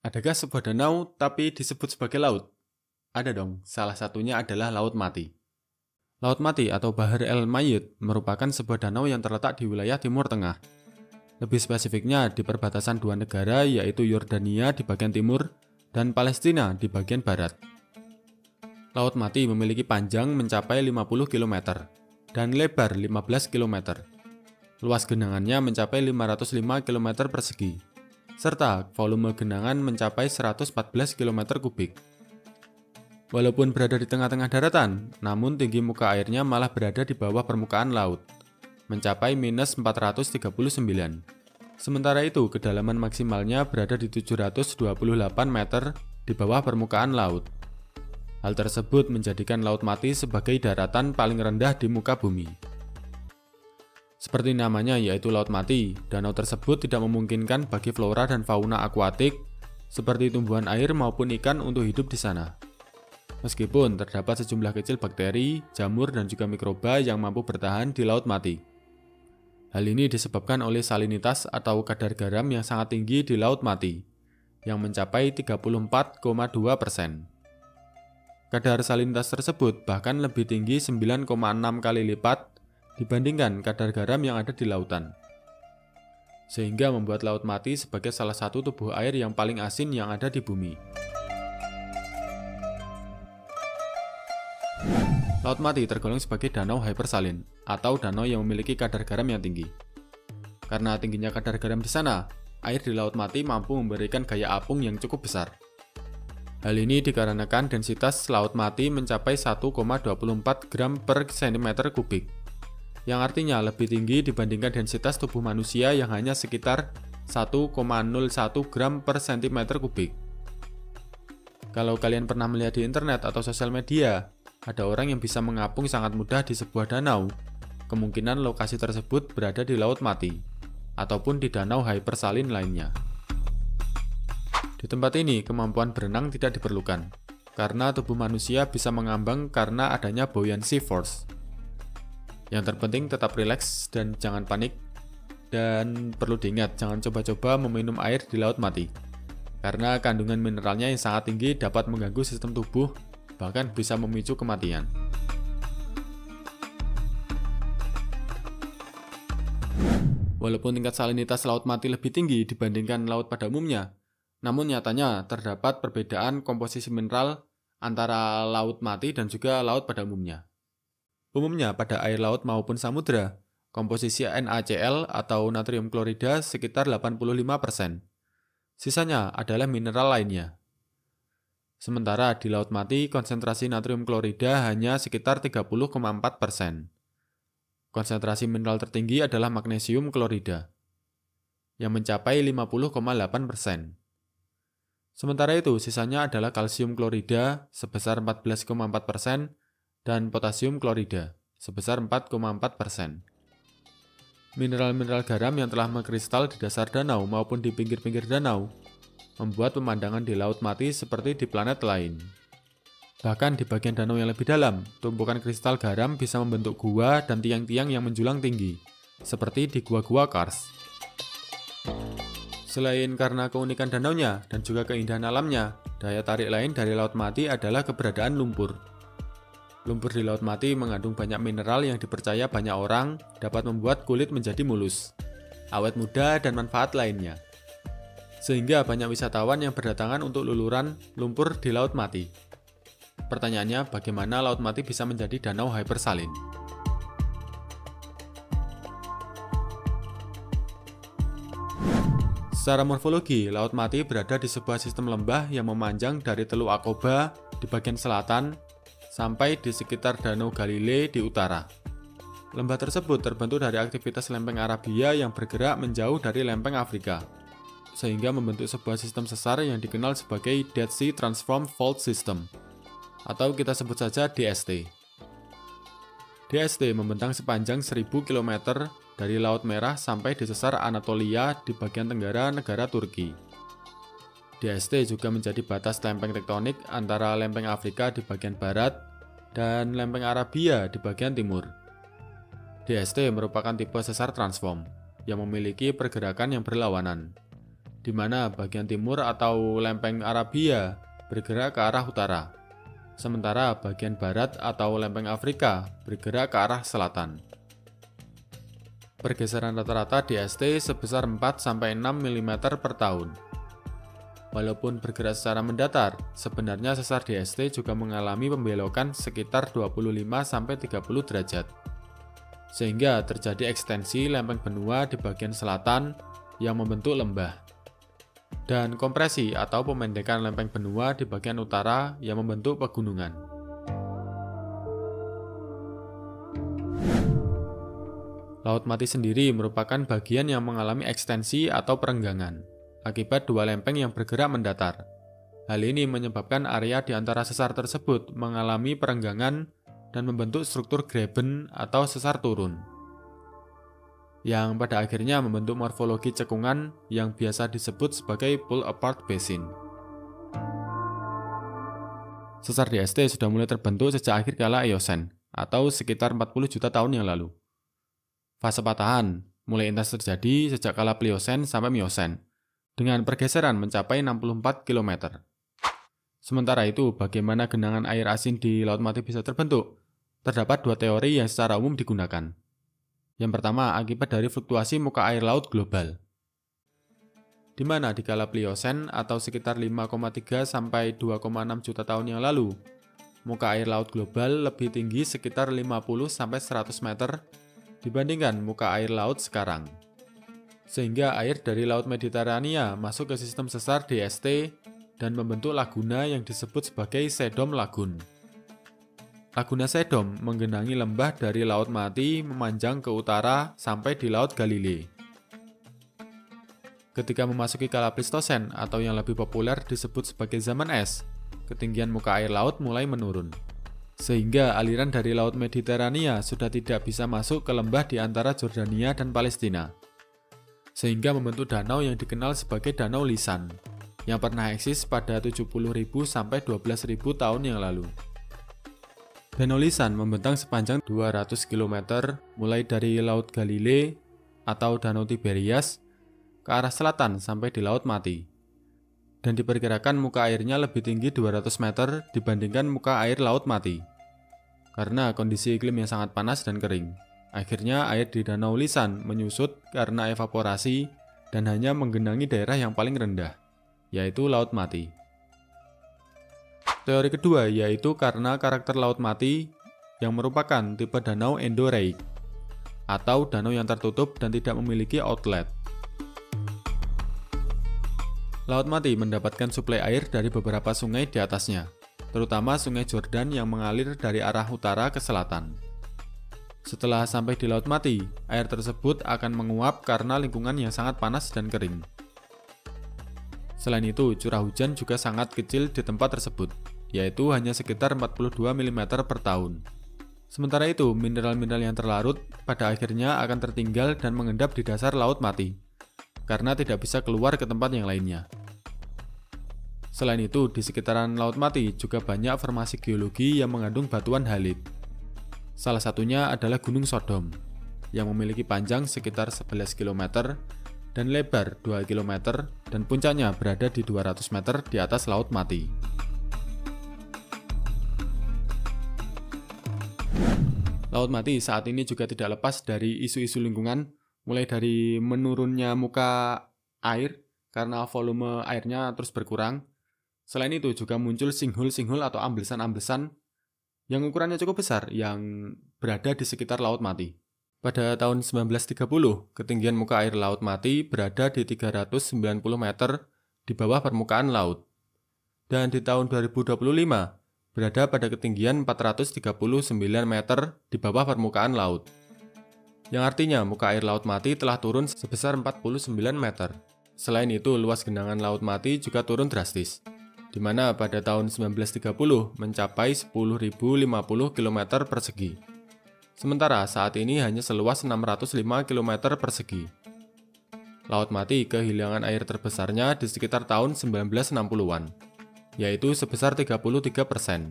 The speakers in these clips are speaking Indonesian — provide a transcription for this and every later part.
Adakah sebuah danau tapi disebut sebagai laut? Ada dong, salah satunya adalah Laut Mati. Laut Mati atau Bahr el Mayit merupakan sebuah danau yang terletak di wilayah Timur Tengah. Lebih spesifiknya di perbatasan dua negara yaitu Yordania di bagian timur dan Palestina di bagian barat. Laut Mati memiliki panjang mencapai 50 km dan lebar 15 km. Luas genangannya mencapai 505 km persegi, serta volume genangan mencapai 114 km kubik. Walaupun berada di tengah-tengah daratan, namun tinggi muka airnya malah berada di bawah permukaan laut, mencapai minus 439. Sementara itu, kedalaman maksimalnya berada di 728 meter di bawah permukaan laut. Hal tersebut menjadikan Laut Mati sebagai daratan paling rendah di muka bumi. Seperti namanya yaitu Laut Mati, danau tersebut tidak memungkinkan bagi flora dan fauna akuatik seperti tumbuhan air maupun ikan untuk hidup di sana. Meskipun terdapat sejumlah kecil bakteri, jamur, dan juga mikroba yang mampu bertahan di Laut Mati. Hal ini disebabkan oleh salinitas atau kadar garam yang sangat tinggi di Laut Mati, yang mencapai 34,2%. Kadar salinitas tersebut bahkan lebih tinggi 9,6 kali lipat dibandingkan kadar garam yang ada di lautan. Sehingga membuat Laut Mati sebagai salah satu tubuh air yang paling asin yang ada di bumi. Laut Mati tergolong sebagai danau hypersalin atau danau yang memiliki kadar garam yang tinggi. Karena tingginya kadar garam di sana, air di Laut Mati mampu memberikan gaya apung yang cukup besar. Hal ini dikarenakan densitas Laut Mati mencapai 1,24 gram per cm kubik, yang artinya lebih tinggi dibandingkan densitas tubuh manusia yang hanya sekitar 1,01 gram per cm kubik. Kalau kalian pernah melihat di internet atau sosial media, ada orang yang bisa mengapung sangat mudah di sebuah danau. Kemungkinan lokasi tersebut berada di Laut Mati, ataupun di danau hypersalin lainnya. Di tempat ini, kemampuan berenang tidak diperlukan, karena tubuh manusia bisa mengambang karena adanya buoyancy force. Yang terpenting tetap rileks dan jangan panik, dan perlu diingat jangan coba-coba meminum air di Laut Mati, karena kandungan mineralnya yang sangat tinggi dapat mengganggu sistem tubuh, bahkan bisa memicu kematian. Walaupun tingkat salinitas Laut Mati lebih tinggi dibandingkan laut pada umumnya, namun nyatanya terdapat perbedaan komposisi mineral antara Laut Mati dan juga laut pada umumnya. Umumnya pada air laut maupun samudera, komposisi NaCl atau natrium klorida sekitar 85%. Sisanya adalah mineral lainnya. Sementara di Laut Mati, konsentrasi natrium klorida hanya sekitar 30,4%. Konsentrasi mineral tertinggi adalah magnesium klorida, yang mencapai 50,8%. Sementara itu, sisanya adalah kalsium klorida sebesar 14,4% dan potasium klorida sebesar 4,4%. Mineral-mineral garam yang telah mengkristal di dasar danau maupun di pinggir-pinggir danau membuat pemandangan di Laut Mati seperti di planet lain. Bahkan di bagian danau yang lebih dalam, tumpukan kristal garam bisa membentuk gua dan tiang-tiang yang menjulang tinggi, seperti di gua-gua Kars. Selain karena keunikan danaunya dan juga keindahan alamnya, daya tarik lain dari Laut Mati adalah keberadaan lumpur. Lumpur di Laut Mati mengandung banyak mineral yang dipercaya banyak orang dapat membuat kulit menjadi mulus, awet muda, dan manfaat lainnya. Sehingga banyak wisatawan yang berdatangan untuk luluran lumpur di Laut Mati. Pertanyaannya, bagaimana Laut Mati bisa menjadi danau hypersalin? Secara morfologi, Laut Mati berada di sebuah sistem lembah yang memanjang dari Teluk Aqaba di bagian selatan sampai di sekitar Danau Galilei di utara. Lembah tersebut terbentuk dari aktivitas lempeng Arabia yang bergerak menjauh dari lempeng Afrika, sehingga membentuk sebuah sistem sesar yang dikenal sebagai Dead Sea Transform Fault System, atau kita sebut saja DST. DST membentang sepanjang 1000 km dari Laut Merah sampai di sesar Anatolia di bagian tenggara negara Turki. DST juga menjadi batas lempeng tektonik antara lempeng Afrika di bagian barat dan lempeng Arabia di bagian timur. DST merupakan tipe sesar transform yang memiliki pergerakan yang berlawanan. di mana bagian timur atau lempeng Arabia bergerak ke arah utara, sementara bagian barat atau lempeng Afrika bergerak ke arah selatan. Pergeseran rata-rata DST sebesar 4-6 mm per tahun. Walaupun bergerak secara mendatar, sebenarnya sesar DST juga mengalami pembelokan sekitar 25-30 derajat. Sehingga terjadi ekstensi lempeng benua di bagian selatan yang membentuk lembah. Dan kompresi atau pemendekan lempeng benua di bagian utara yang membentuk pegunungan. Laut Mati sendiri merupakan bagian yang mengalami ekstensi atau perenggangan akibat dua lempeng yang bergerak mendatar. Hal ini menyebabkan area di antara sesar tersebut mengalami perenggangan dan membentuk struktur graben atau sesar turun, yang pada akhirnya membentuk morfologi cekungan yang biasa disebut sebagai pull apart basin. Sesar DST sudah mulai terbentuk sejak akhir kala Eosen atau sekitar 40 juta tahun yang lalu. Fase patahan mulai intens terjadi sejak kala Pliocene sampai Miocene, dengan pergeseran mencapai 64 km. Sementara itu, bagaimana genangan air asin di Laut Mati bisa terbentuk? Terdapat dua teori yang secara umum digunakan. Yang pertama, akibat dari fluktuasi muka air laut global, di mana di kala Pliocene atau sekitar 5,3 sampai 2,6 juta tahun yang lalu, muka air laut global lebih tinggi sekitar 50 sampai 100 meter dibandingkan muka air laut sekarang. Sehingga air dari Laut Mediterania masuk ke sistem sesar DST dan membentuk laguna yang disebut sebagai Sedom Lagoon. Laguna Sedom menggenangi lembah dari Laut Mati memanjang ke utara sampai di Laut Galilei. Ketika memasuki kala Pleistocene atau yang lebih populer disebut sebagai zaman es, ketinggian muka air laut mulai menurun. Sehingga aliran dari Laut Mediterania sudah tidak bisa masuk ke lembah di antara Jordania dan Palestina. Sehingga membentuk danau yang dikenal sebagai Danau Lisan, yang pernah eksis pada 70.000 sampai 12.000 tahun yang lalu. Danau Lisan membentang sepanjang 200 km mulai dari Laut Galilei atau Danau Tiberias ke arah selatan sampai di Laut Mati. Dan diperkirakan muka airnya lebih tinggi 200 meter dibandingkan muka air Laut Mati. Karena kondisi iklim yang sangat panas dan kering, akhirnya air di Danau Lisan menyusut karena evaporasi dan hanya menggenangi daerah yang paling rendah, yaitu Laut Mati. Teori kedua yaitu karena karakter Laut Mati yang merupakan tipe danau endorheic, atau danau yang tertutup dan tidak memiliki outlet. Laut Mati mendapatkan suplai air dari beberapa sungai di atasnya, terutama sungai Jordan yang mengalir dari arah utara ke selatan. Setelah sampai di Laut Mati, air tersebut akan menguap karena lingkungan yang sangat panas dan kering. Selain itu, curah hujan juga sangat kecil di tempat tersebut, yaitu hanya sekitar 42 mm per tahun. Sementara itu, mineral-mineral yang terlarut pada akhirnya akan tertinggal dan mengendap di dasar Laut Mati, karena tidak bisa keluar ke tempat yang lainnya. Selain itu, di sekitaran Laut Mati juga banyak formasi geologi yang mengandung batuan halit. Salah satunya adalah Gunung Sodom, yang memiliki panjang sekitar 11 km dan lebar 2 km dan puncaknya berada di 200 meter di atas Laut Mati. Laut Mati saat ini juga tidak lepas dari isu-isu lingkungan, mulai dari menurunnya muka air karena volume airnya terus berkurang. Selain itu juga muncul sinkhole-sinkhole atau amblesan-amblesan yang ukurannya cukup besar yang berada di sekitar Laut Mati. Pada tahun 1930, ketinggian muka air Laut Mati berada di 390 meter di bawah permukaan laut. Dan di tahun 2025, berada pada ketinggian 439 meter di bawah permukaan laut. Yang artinya muka air Laut Mati telah turun sebesar 49 meter. Selain itu, luas genangan Laut Mati juga turun drastis, di mana pada tahun 1930 mencapai 10.050 km persegi. Sementara saat ini hanya seluas 605 km persegi. Laut Mati kehilangan air terbesarnya di sekitar tahun 1960-an, yaitu sebesar 33%,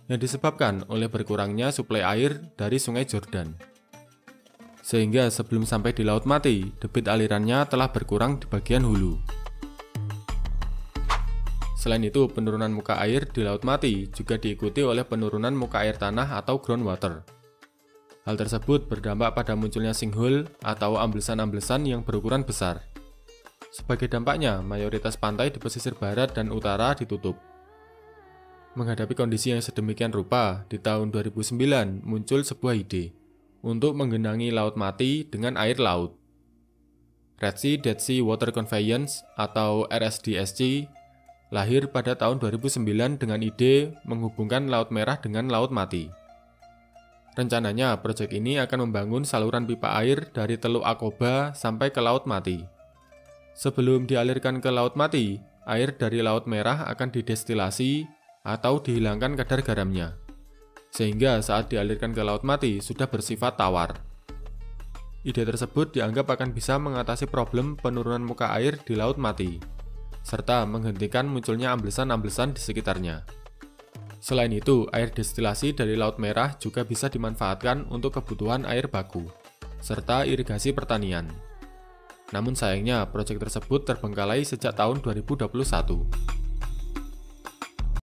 yang disebabkan oleh berkurangnya suplai air dari Sungai Jordan. Sehingga sebelum sampai di Laut Mati, debit alirannya telah berkurang di bagian hulu. Selain itu, penurunan muka air di Laut Mati juga diikuti oleh penurunan muka air tanah atau groundwater. Hal tersebut berdampak pada munculnya sinkhole atau amblesan-amblesan yang berukuran besar. Sebagai dampaknya, mayoritas pantai di pesisir barat dan utara ditutup. Menghadapi kondisi yang sedemikian rupa, di tahun 2009 muncul sebuah ide untuk menggenangi Laut Mati dengan air laut. Red Sea Dead Sea Water Conveyance atau RSDSC lahir pada tahun 2009 dengan ide menghubungkan Laut Merah dengan Laut Mati. Rencananya, proyek ini akan membangun saluran pipa air dari Teluk Aqaba sampai ke Laut Mati. Sebelum dialirkan ke Laut Mati, air dari Laut Merah akan didestilasi atau dihilangkan kadar garamnya, sehingga saat dialirkan ke Laut Mati sudah bersifat tawar. Ide tersebut dianggap akan bisa mengatasi problem penurunan muka air di Laut Mati, serta menghentikan munculnya amblesan-amblesan di sekitarnya. Selain itu, air destilasi dari Laut Merah juga bisa dimanfaatkan untuk kebutuhan air baku, serta irigasi pertanian. Namun sayangnya, proyek tersebut terbengkalai sejak tahun 2021.